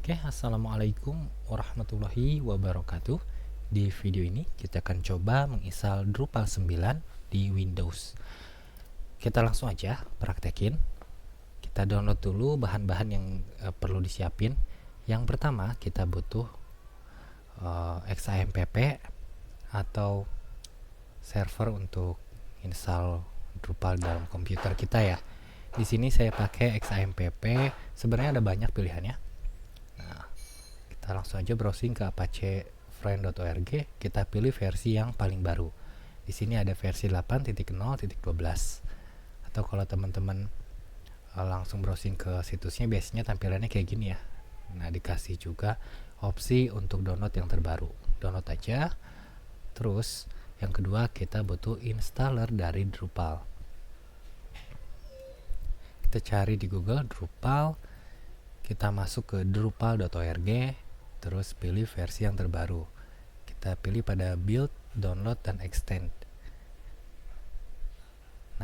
Oke, assalamualaikum warahmatullahi wabarakatuh. Di video ini kita akan coba menginstal Drupal 9 di Windows. Kita langsung aja praktekin. Kita download dulu bahan-bahan yang perlu disiapin. Yang pertama kita butuh XAMPP atau server untuk install Drupal dalam komputer kita ya. Di sini saya pakai XAMPP. Sebenarnya ada banyak pilihannya. Kita langsung aja browsing ke apachefriend.org. Kita pilih versi yang paling baru. Di sini ada versi 8.0.12. Atau kalau teman-teman langsung browsing ke situsnya, biasanya tampilannya kayak gini ya. Nah, dikasih juga opsi untuk download yang terbaru. Download aja. Terus yang kedua kita butuh installer dari Drupal. Kita cari di Google Drupal. Kita masuk ke drupal.org, terus pilih versi yang terbaru. Kita pilih pada build, download, dan extend.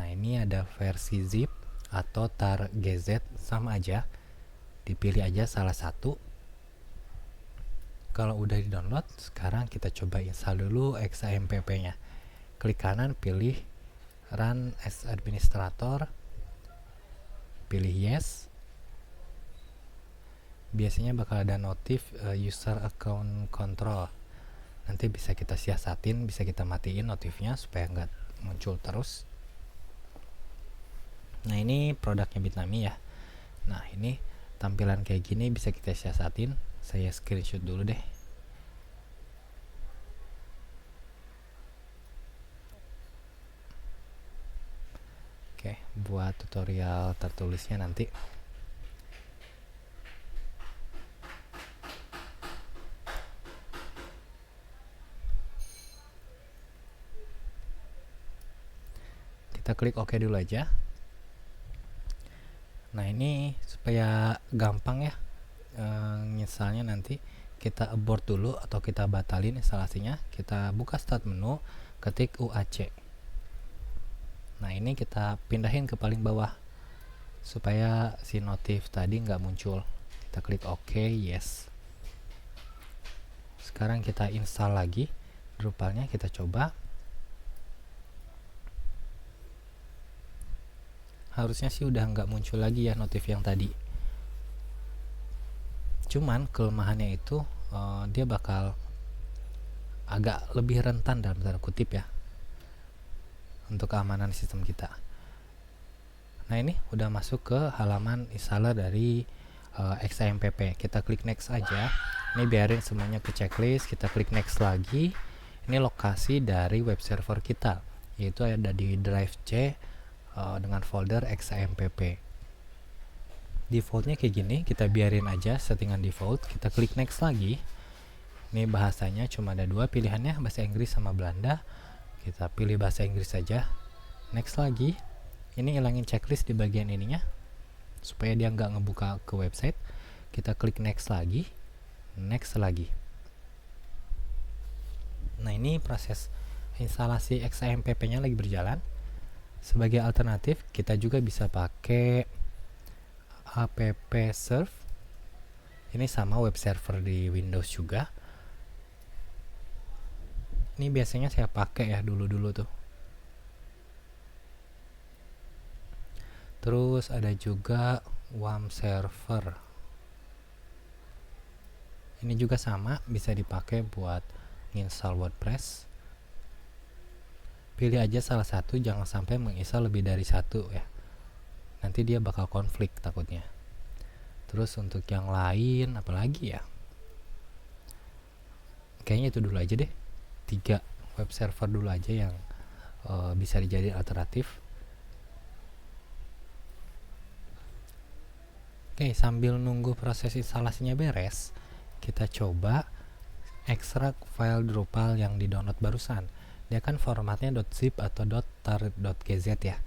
Nah, ini ada versi zip atau tar gz, sama aja. Dipilih aja salah satu. Kalau udah di download, sekarang kita coba install dulu XAMPP-nya. Klik kanan, pilih run as administrator, pilih yes. Biasanya bakal ada notif user account control. Nanti bisa kita siasatin, bisa kita matiin notifnya supaya nggak muncul terus. Nah, ini produknya Bitnami ya. Nah, ini tampilan kayak gini bisa kita siasatin. Saya screenshot dulu deh. Oke, buat tutorial tertulisnya nanti. Kita klik OK dulu aja. Nah, ini supaya gampang ya misalnya nanti kita abort dulu atau kita batalin instalasinya. Kita buka start menu, ketik UAC. Nah, ini kita pindahin ke paling bawah supaya si notif tadi nggak muncul. Kita klik OK, yes. Sekarang kita install lagi Drupalnya, kita coba. Harusnya sih udah nggak muncul lagi ya notif yang tadi. Cuman kelemahannya itu dia bakal agak lebih rentan dalam tanda kutip ya untuk keamanan sistem kita. Nah, ini udah masuk ke halaman installer dari XAMPP. Kita klik next aja. Ini biarin semuanya ke checklist. Kita klik next lagi. Ini lokasi dari web server kita, yaitu ada di drive C dengan folder XAMPP. Defaultnya kayak gini, kita biarin aja settingan default. Kita klik next lagi. Ini bahasanya cuma ada dua pilihannya, bahasa Inggris sama Belanda. Kita pilih bahasa Inggris saja. Next lagi. Ini hilangin checklist di bagian ininya supaya dia nggak ngebuka ke website. Kita klik next lagi. Next lagi. Nah, ini proses instalasi XAMPP nya lagi berjalan. Sebagai alternatif, kita juga bisa pakai appserve. Ini sama web server di Windows juga. Ini biasanya saya pakai ya dulu-dulu tuh. Terus ada juga WAM server. Ini juga sama, bisa dipakai buat install WordPress. Pilih aja salah satu, jangan sampai menginstal lebih dari satu ya. Nanti dia bakal konflik takutnya. Terus untuk yang lain apalagi ya? Kayaknya itu dulu aja deh. 3 web server dulu aja yang bisa dijadiin alternatif. Oke, sambil nunggu proses instalasinya beres, kita coba ekstrak file Drupal yang di-download barusan. Dia kan formatnya .zip atau .tar.gz ya.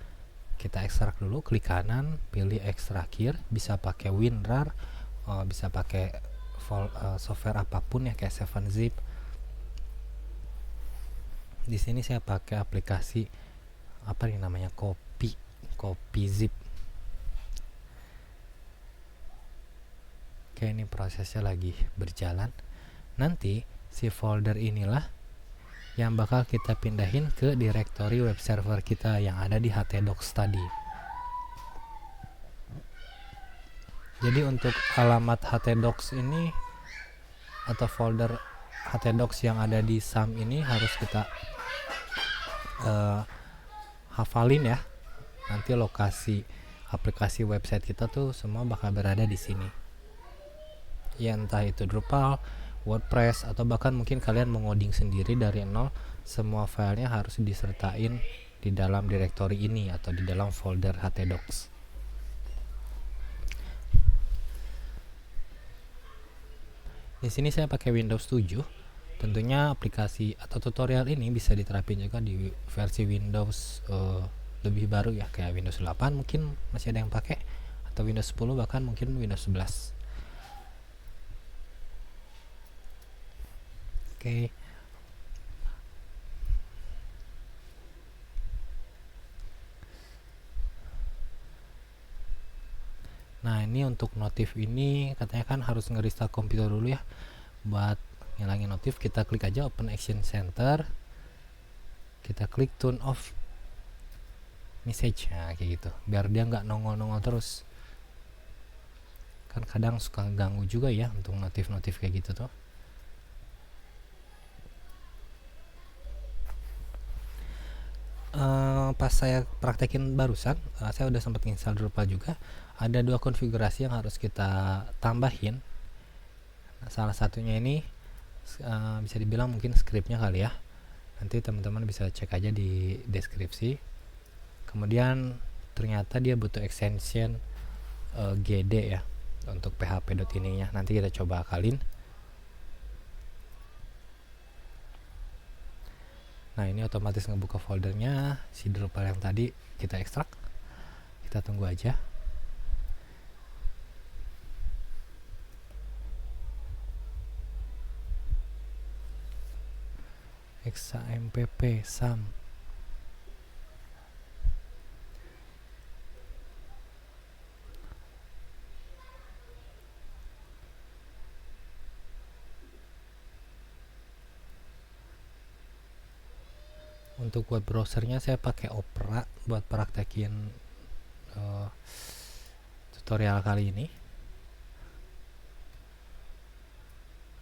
Kita ekstrak dulu, klik kanan, pilih ekstrakir, bisa pakai WinRAR, bisa pakai software apapun ya kayak 7zip. Di sini saya pakai aplikasi apa nih namanya, CopyZip. Oke, ini prosesnya lagi berjalan. Nanti si folder inilah yang bakal kita pindahin ke direktori web server kita yang ada di htdocs tadi. Jadi untuk alamat htdocs ini atau folder htdocs yang ada di SAM ini harus kita hafalin ya. Nanti lokasi aplikasi website kita tuh semua bakal berada di sini. Ya entah itu Drupal, WordPress, atau bahkan mungkin kalian mengoding sendiri dari nol, semua filenya harus disertain di dalam direktori ini atau di dalam folder htdocs. Di sini saya pakai Windows 7. Tentunya aplikasi atau tutorial ini bisa diterapin juga di versi Windows lebih baru ya, kayak Windows 8 mungkin masih ada yang pakai, atau Windows 10 bahkan mungkin Windows 11. Oke. Nah, ini untuk notif ini katanya kan harus nge-restart komputer dulu ya. Buat ngilangin notif, kita klik aja Open Action Center. Kita klik Turn Off Message. Nah, kayak gitu. Biar dia nggak nongol-nongol terus. Kan kadang suka ganggu juga ya untuk notif-notif kayak gitu tuh. Pas saya praktekin barusan, saya udah sempat install Drupal juga. Ada dua konfigurasi yang harus kita tambahin. Nah, salah satunya ini bisa dibilang mungkin scriptnya kali ya. Nanti teman-teman bisa cek aja di deskripsi. Kemudian ternyata dia butuh extension GD ya untuk php.ini nya. Nanti kita coba akalin. Nah, ini otomatis ngebuka foldernya si Drupal yang tadi kita ekstrak. Kita tunggu aja. XAMPP SAM. Untuk web browsernya saya pakai Opera buat praktekin tutorial kali ini.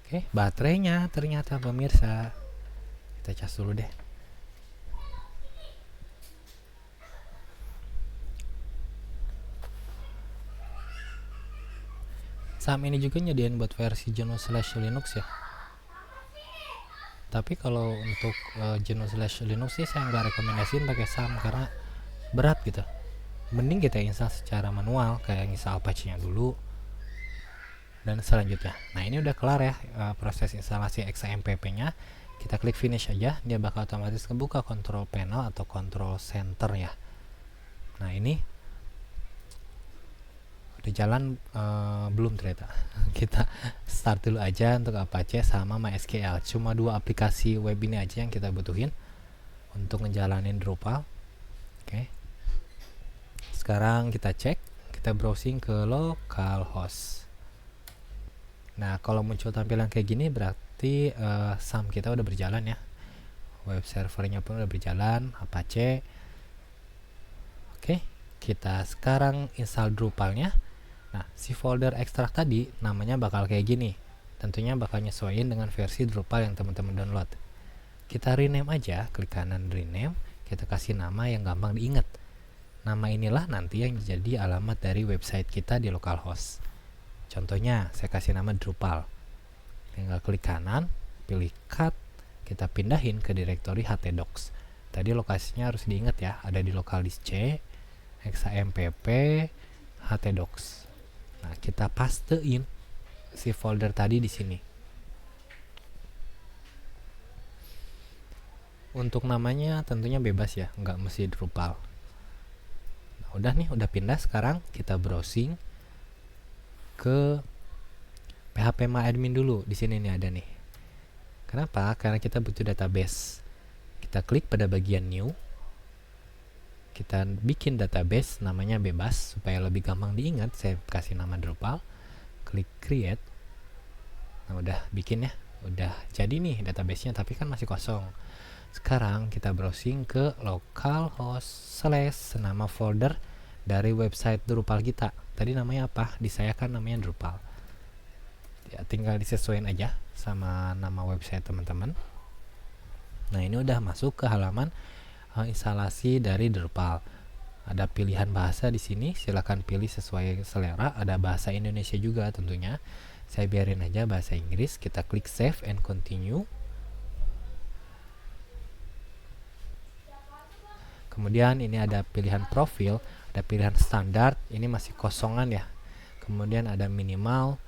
Oke, baterainya ternyata pemirsa. Kita cas dulu deh. SAM ini juga nyediain buat versi GNU/Linux ya. Tapi kalau untuk GNU/Linux sih saya nggak rekomendasiin pakai SAM karena berat gitu. Mending kita install secara manual, kayak install Apache-nya dulu dan selanjutnya. Nah, ini udah kelar ya proses instalasi XAMPP-nya. Kita klik finish aja, dia bakal otomatis kebuka control panel atau control center ya. Nah, ini udah jalan belum ternyata. Kita start dulu aja untuk Apache sama MySQL. Cuma dua aplikasi web ini aja yang kita butuhin untuk ngejalanin Drupal. Oke. Sekarang kita cek, kita browsing ke localhost. Nah, kalau muncul tampilan kayak gini berarti SAM kita udah berjalan ya. Web servernya pun udah berjalan, Apache. Oke, kita sekarang install Drupalnya. Nah, si folder ekstrak tadi namanya bakal kayak gini. Tentunya bakal nyesuaiin dengan versi Drupal yang teman-teman download. Kita rename aja, klik kanan rename, kita kasih nama yang gampang diingat. Nama inilah nanti yang jadi alamat dari website kita di localhost. Contohnya, saya kasih nama Drupal. Tinggal klik kanan, pilih cut, kita pindahin ke direktori htdocs. Tadi lokasinya harus diingat ya, ada di localdisk C, XAMPP, htdocs. Nah, kita pastein si folder tadi di sini. Untuk namanya tentunya bebas ya, nggak mesti Drupal. Nah, udah nih, udah pindah. Sekarang kita browsing ke phpMyAdmin dulu. Di sini nih ada nih. Kenapa? Karena kita butuh database. Kita klik pada bagian new. Kita bikin database, namanya bebas supaya lebih gampang diingat. Saya kasih nama Drupal. klik create. Nah, udah bikin ya, udah jadi nih database-nya, tapi kan masih kosong. Sekarang kita browsing ke localhost / nama folder dari website Drupal kita. Tadi namanya apa? Di saya kan namanya Drupal. Ya, tinggal disesuaikan aja sama nama website teman-teman. Nah, ini udah masuk ke halaman instalasi dari Drupal. Ada pilihan bahasa di sini, silakan pilih sesuai selera. Ada bahasa Indonesia juga tentunya. Saya biarin aja bahasa Inggris. Kita klik save and continue. Kemudian ini ada pilihan profil, ada pilihan standar. Ini masih kosongan ya. Kemudian ada minimal.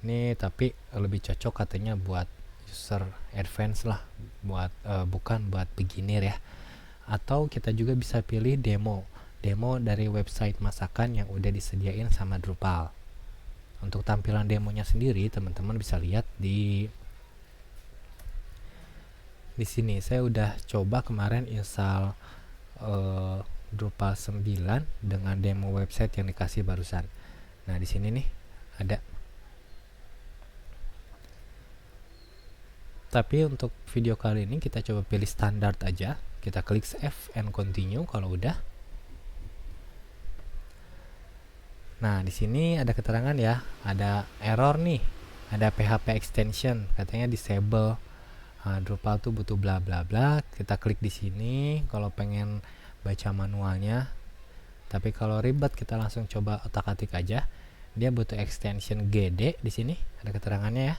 Ini tapi lebih cocok katanya buat user advance lah, buat bukan buat beginner ya. Atau kita juga bisa pilih demo dari website masakan yang udah disediain sama Drupal. Untuk tampilan demonya sendiri teman-teman bisa lihat di sini. Saya udah coba kemarin install Drupal 9 dengan demo website yang dikasih barusan. Nah, di sini nih ada. Tapi untuk video kali ini kita coba pilih standar aja. Kita klik save and continue kalau udah. Nah, di sini ada keterangan ya, ada error nih. Ada PHP extension, katanya disable. Drupal tuh butuh bla bla bla. Kita klik di sini kalau pengen baca manualnya. Tapi kalau ribet kita langsung coba otak-atik aja. Dia butuh extension GD di sini, ada keterangannya ya.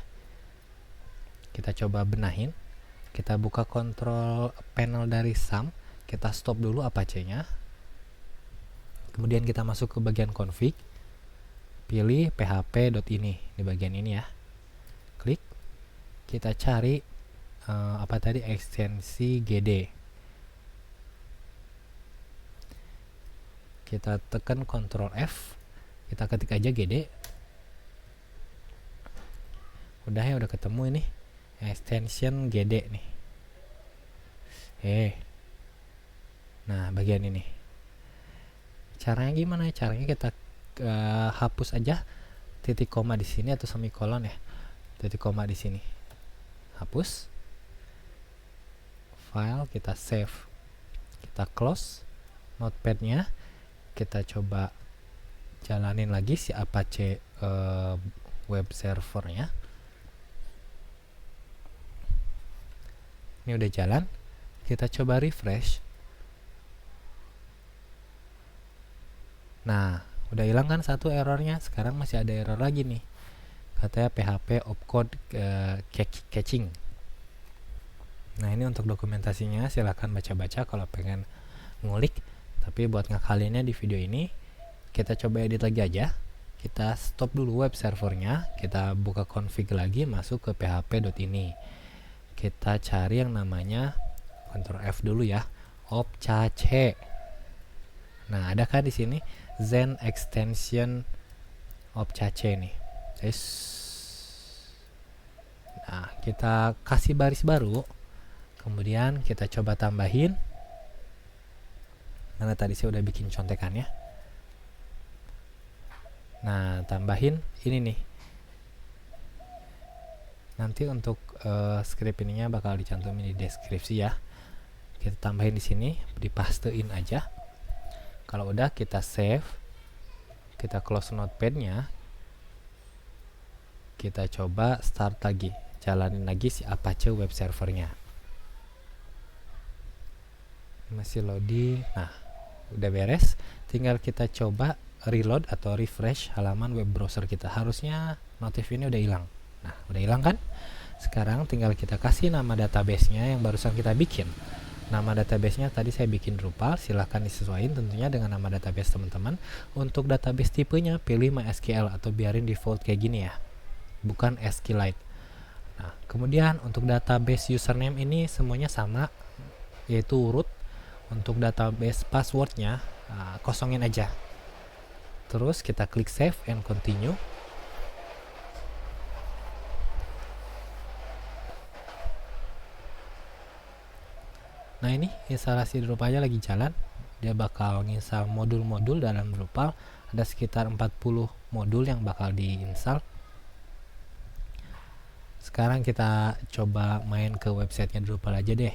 Kita coba benahin. Kita buka control panel dari SAM, kita stop dulu Apache-nya. Kemudian kita masuk ke bagian config. Pilih php.ini di bagian ini ya. Klik. Kita cari apa tadi, ekstensi GD. Kita tekan Ctrl F. Kita ketik aja GD. Udah ya, udah ketemu ini extension GD nih. Nah, bagian ini. Caranya gimana? Caranya kita hapus aja titik koma di sini atau semikolon ya. Titik koma di sini. Hapus. File kita save. Kita close notepad-nya. Kita coba jalanin lagi si Apache web servernya. Ini udah jalan. Kita coba refresh. Nah, udah hilang kan satu errornya. Sekarang masih ada error lagi nih. Katanya PHP opcode caching. Nah, ini untuk dokumentasinya silahkan baca-baca kalau pengen ngulik. Tapi buat ngakalinnya di video ini, kita coba edit lagi aja. Kita stop dulu web servernya. Kita buka config lagi, masuk ke php.ini. Kita cari yang namanya Ctrl F dulu ya, Opcache. Nah, ada kan di sini Zen extension Opcache nih. Nah, kita kasih baris baru. Kemudian kita coba tambahin. Karena tadi saya udah bikin contekannya. Nah, tambahin ini nih. Nanti untuk script ininya bakal dicantumin di deskripsi ya. Kita tambahin di sini, dipastein aja. Kalau udah kita save, kita close notepad-nya. Kita coba start lagi, jalanin lagi si Apache web servernya. Masih loading. Nah, udah beres. Tinggal kita coba reload atau refresh halaman web browser kita. Harusnya notif ini udah hilang. Nah, udah hilang kan? Sekarang tinggal kita kasih nama database-nya yang barusan kita bikin. Nama database-nya tadi saya bikin Drupal, silahkan disesuaikan tentunya dengan nama database teman-teman. Untuk database tipenya pilih MySQL atau biarin default kayak gini ya, bukan SQLite. Nah, kemudian untuk database username ini semuanya sama, yaitu root. Untuk database passwordnya kosongin aja. Terus kita klik save and continue. Nah, ini instalasi Drupalnya lagi jalan. dia bakal nginstal modul-modul dalam Drupal. Ada sekitar 40 modul yang bakal diinstal. Sekarang kita coba main ke websitenya Drupal aja deh,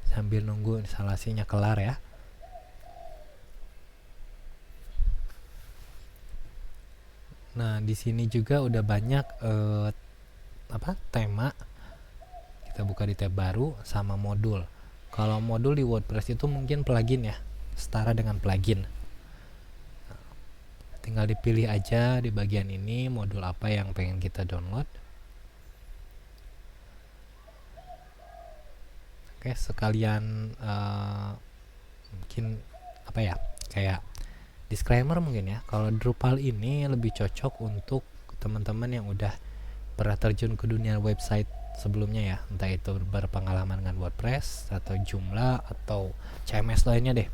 sambil nunggu instalasinya kelar ya. Nah, di sini juga udah banyak tema. Kita buka di tab baru sama modul. Kalau modul di WordPress itu mungkin plugin ya, setara dengan plugin. Tinggal dipilih aja di bagian ini modul apa yang pengen kita download. Oke, sekalian mungkin kayak disclaimer mungkin ya, kalau Drupal ini lebih cocok untuk teman-teman yang udah pernah terjun ke dunia website sebelumnya ya, entah itu berpengalaman dengan WordPress atau Joomla atau CMS lainnya deh,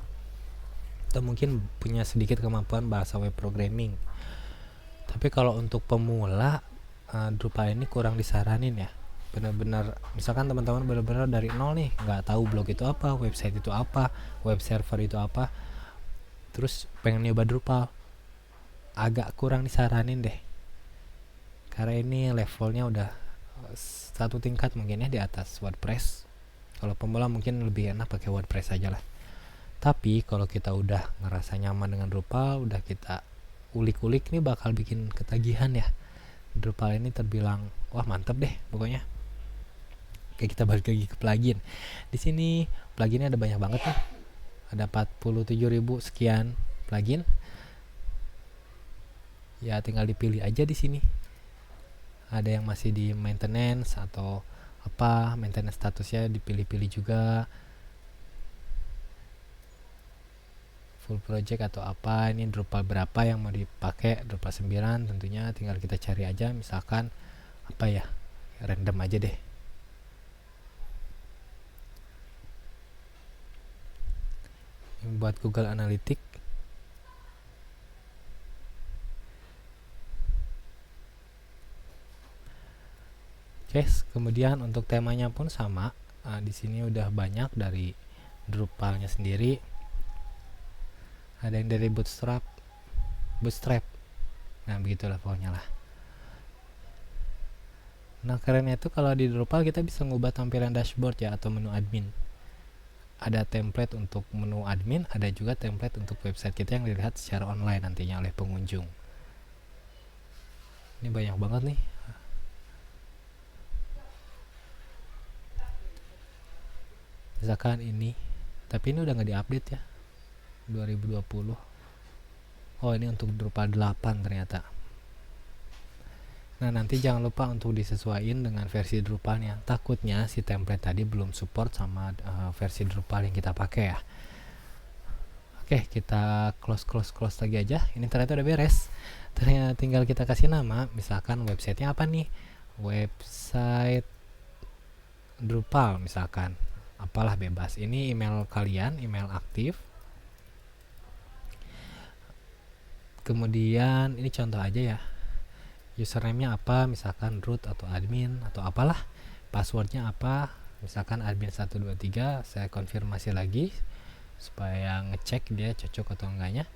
atau mungkin punya sedikit kemampuan bahasa web programming. Tapi kalau untuk pemula, Drupal ini kurang disaranin ya. Benar-benar misalkan teman-teman benar-benar dari nol nih, nggak tahu blog itu apa, website itu apa, web server itu apa, terus pengen nyoba Drupal, agak kurang disaranin deh, karena ini levelnya udah satu tingkat mungkin ya di atas WordPress. Kalau pemula mungkin lebih enak pakai WordPress aja lah. Tapi kalau kita udah ngerasa nyaman dengan Drupal, udah kita ulik-ulik, nih bakal bikin ketagihan ya. Drupal ini terbilang wah mantep deh pokoknya. Oke, kita balik lagi ke plugin. Di sini pluginnya ada banyak banget nih. Ada 47.000 sekian plugin. Ya tinggal dipilih aja di sini. Ada yang masih di maintenance atau apa, maintenance statusnya dipilih-pilih juga. Full project atau apa, ini Drupal berapa yang mau dipakai, Drupal 9 tentunya, tinggal kita cari aja misalkan apa ya, random aja deh. Ini buat Google Analytics. Oke, kemudian untuk temanya pun sama. Di sini udah banyak dari Drupalnya sendiri. Ada yang dari Bootstrap. Nah, begitulah pokoknya lah. Nah, kerennya itu kalau di Drupal kita bisa ngubah tampilan dashboard ya, atau menu admin. Ada template untuk menu admin, ada juga template untuk website kita yang dilihat secara online nantinya oleh pengunjung. Ini banyak banget nih. Misalkan ini, tapi ini udah nggak diupdate ya, 2020. Oh, ini untuk Drupal 8 ternyata. Nah, nanti jangan lupa untuk disesuaikan dengan versi Drupalnya. Takutnya si template tadi belum support sama versi Drupal yang kita pakai ya. Oke, kita close lagi aja. Ini ternyata udah beres. Ternyata tinggal kita kasih nama, misalkan websitenya apa nih, website Drupal misalkan, apalah bebas. Ini email kalian, email aktif. Kemudian ini contoh aja ya, username-nya apa, misalkan root atau admin atau apalah. Passwordnya apa, misalkan admin 123. Saya konfirmasi lagi supaya ngecek dia cocok atau enggaknya.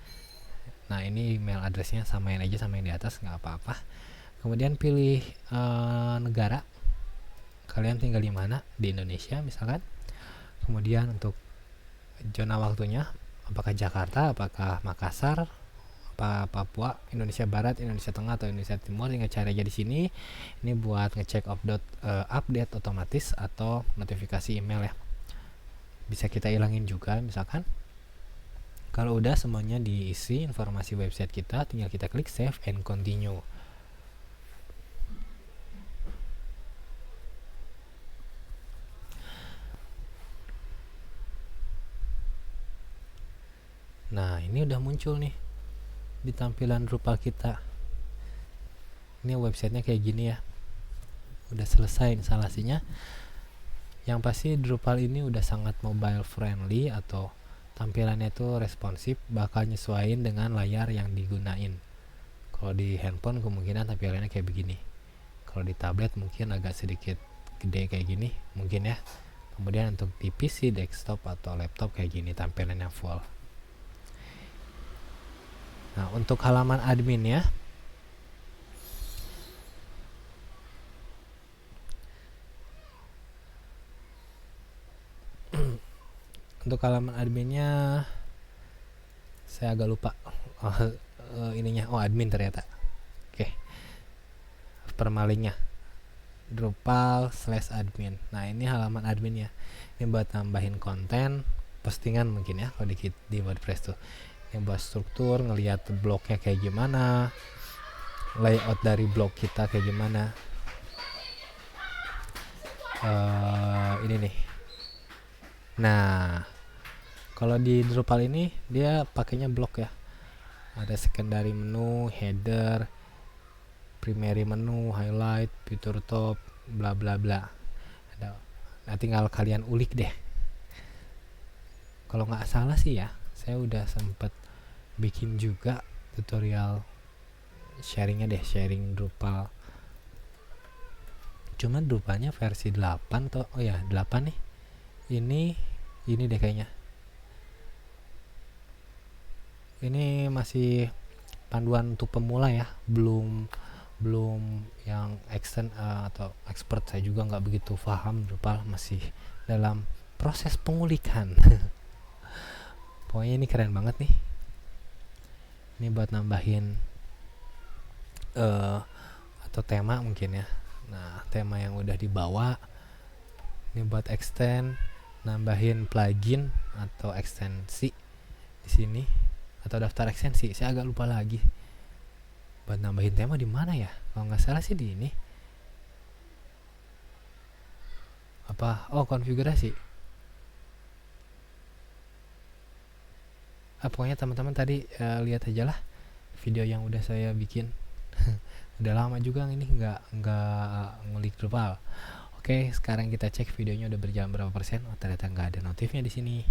Nah, ini email address-nya samain aja sama yang di atas, nggak apa-apa. Kemudian pilih negara, kalian tinggal di mana, di Indonesia misalkan. Kemudian untuk zona waktunya, apakah Jakarta, apakah Makassar, apa Papua, Indonesia Barat, Indonesia Tengah, atau Indonesia Timur, tinggal cari aja di sini. Ini buat ngecek update otomatis atau notifikasi email ya. Bisa kita ilangin juga misalkan. Kalau udah semuanya diisi informasi website kita, tinggal kita klik save and continue. Nah, ini udah muncul nih di tampilan Drupal kita. Ini websitenya kayak gini ya. Udah selesai instalasinya. Yang pasti Drupal ini udah sangat mobile friendly, atau tampilannya itu responsif, bakal nyesuaiin dengan layar yang digunain. Kalau di handphone kemungkinan tampilannya kayak begini. Kalau di tablet mungkin agak sedikit gede kayak gini mungkin ya. Kemudian untuk di PC, desktop atau laptop kayak gini tampilannya full. Nah, untuk halaman adminnya, untuk halaman adminnya saya agak lupa ininya. Oh, admin ternyata. Oke, permalingnya Drupal/admin. Nah, ini halaman adminnya. Ini buat nambahin konten postingan mungkin ya kalau di WordPress tuh. Yang buat struktur, ngelihat blognya kayak gimana, layout dari blog kita kayak gimana. Ini nih. Nah, kalau di Drupal ini dia pakainya blok ya. Ada secondary menu, header, primary menu, highlight, fitur top, bla bla bla. Nah, tinggal kalian ulik deh. Kalau nggak salah sih ya, saya udah sempet bikin juga tutorial sharingnya deh, sharing Drupal. Cuma Drupalnya versi 8 atau 8 nih. Ini deh kayaknya. Ini masih panduan untuk pemula ya, belum yang extend atau expert. Saya juga nggak begitu paham Drupal, masih dalam proses pengulikan. Pokoknya ini keren banget nih. Ini buat nambahin atau tema mungkin ya. Nah, tema yang udah dibawa ini buat extend, nambahin plugin atau ekstensi di sini, atau daftar ekstensi. Saya agak lupa lagi. Buat nambahin tema di mana ya? Kalau nggak salah sih di ini. Apa? Oh, konfigurasi. Pokoknya teman-teman tadi lihat aja lah video yang udah saya bikin. Udah lama juga ini nggak ngulik Drupal. Oke, sekarang kita cek videonya udah berjalan berapa persen. Oh, ternyata nggak ada notifnya di sini.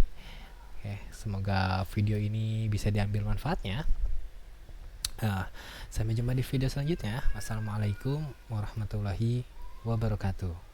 Oke, semoga video ini bisa diambil manfaatnya. Sampai jumpa di video selanjutnya. Wassalamualaikum warahmatullahi wabarakatuh.